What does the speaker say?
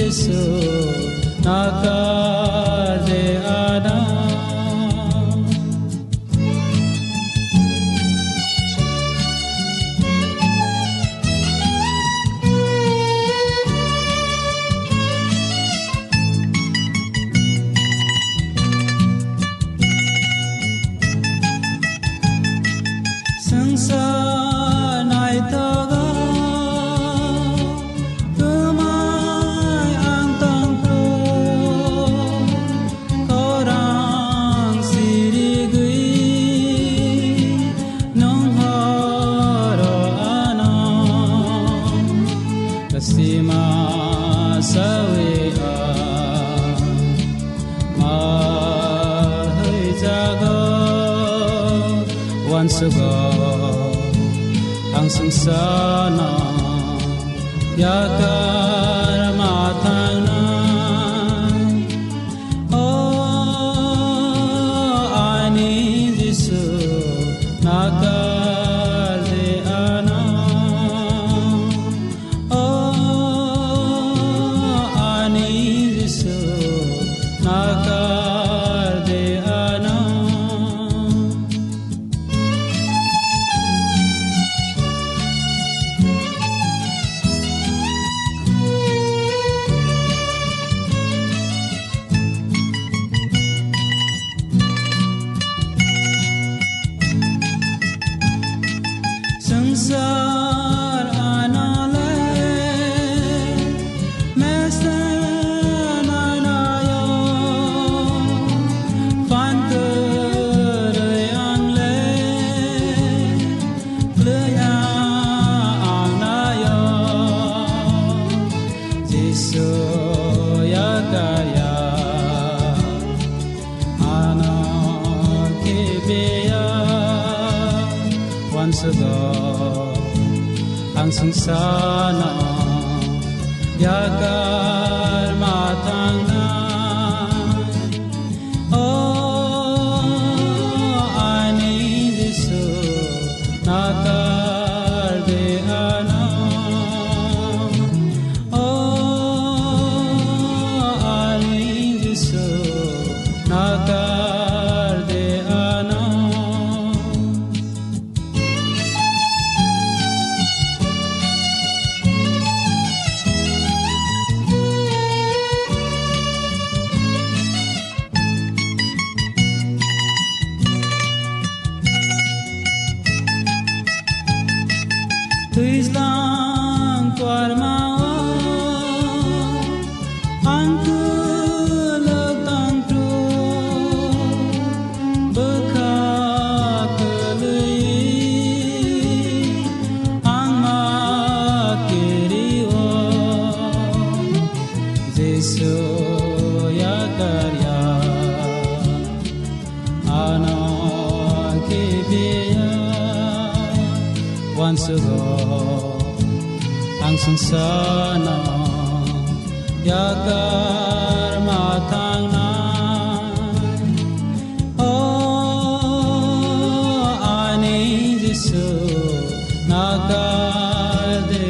Yesu nakade ana ang sangsana yakar matang na ani Yesu nakade ana ani Yesu nakade ana संसार आनाले mesananayo fantereyangle kleya anayo Yesu yakaya ana kebeya once ago ang sangsana yakar matang na ani Yesu nakade ana ani Yesu nakade ana Tuis lang kuarmao ang kulagtang tru bekakului ang makiriwo Yesu yakarya anak kibiya once ago ang sangsana yakar matang na ani Yesu nakade